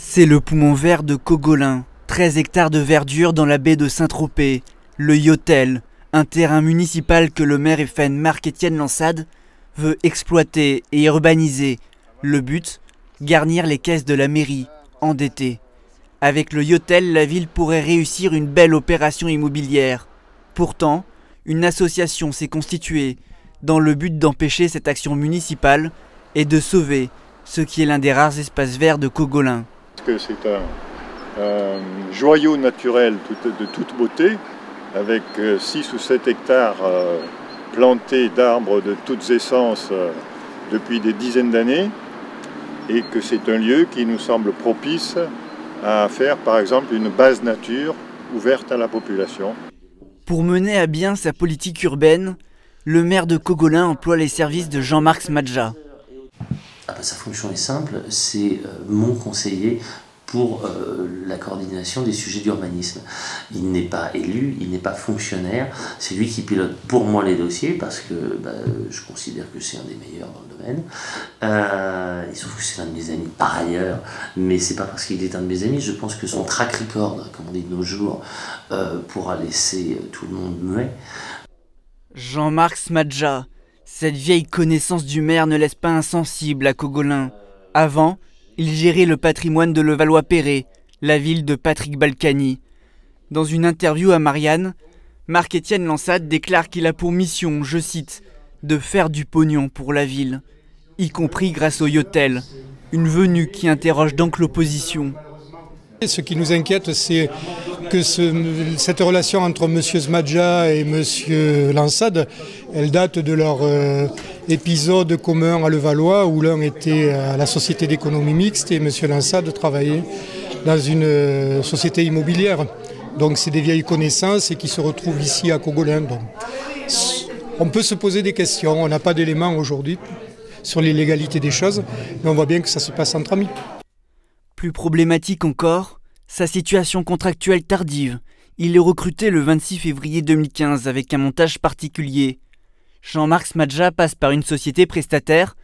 C'est le poumon vert de Cogolin, 13 hectares de verdure dans la baie de Saint-Tropez, le Yotel, un terrain municipal que le maire FN Marc-Étienne Lansade veut exploiter et urbaniser. Le but, garnir les caisses de la mairie, endettées. Avec le Yotel, la ville pourrait réussir une belle opération immobilière. Pourtant, une association s'est constituée dans le but d'empêcher cette action municipale et de sauver ce qui est l'un des rares espaces verts de Cogolin. C'est un joyau naturel de toute beauté, avec 6 ou 7 hectares plantés d'arbres de toutes essences depuis des dizaines d'années, et que c'est un lieu qui nous semble propice à faire par exemple une base nature ouverte à la population. Pour mener à bien sa politique urbaine, le maire de Cogolin emploie les services de Jean-Marc Smadja. Sa fonction est simple, c'est mon conseiller pour la coordination des sujets d'urbanisme. Il n'est pas élu, il n'est pas fonctionnaire, c'est lui qui pilote pour moi les dossiers parce que je considère que c'est un des meilleurs dans le domaine. Il se trouve que c'est un de mes amis par ailleurs, mais c'est pas parce qu'il est un de mes amis, je pense que son track record, comme on dit de nos jours, pourra laisser tout le monde muet. Jean-Marc Smadja. Cette vieille connaissance du maire ne laisse pas insensible à Cogolin. Avant, il gérait le patrimoine de Levallois-Perret, la ville de Patrick Balkany. Dans une interview à Marianne, Marc-Étienne Lansade déclare qu'il a pour mission, je cite, « de faire du pognon pour la ville », y compris grâce au Yotel, une venue qui interroge donc l'opposition. Ce qui nous inquiète, c'est que cette relation entre M. Smadja et M. Lansade, elle date de leur épisode commun à Levallois, où l'un était à la société d'économie mixte et M. Lansade travaillait dans une société immobilière. Donc c'est des vieilles connaissances et qui se retrouvent ici à Cogolin. Donc, on peut se poser des questions, on n'a pas d'éléments aujourd'hui sur les légalités des choses, mais on voit bien que ça se passe entre amis. Plus problématique encore, sa situation contractuelle tardive. Il est recruté le 26 février 2015 avec un montage particulier. Jean-Marc Smadja passe par une société prestataire,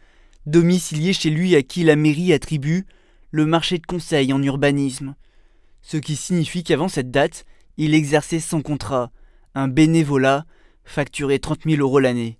domiciliée chez lui à qui la mairie attribue le marché de conseil en urbanisme. Ce qui signifie qu'avant cette date, il exerçait sans contrat, un bénévolat facturé 30 000 € l'année.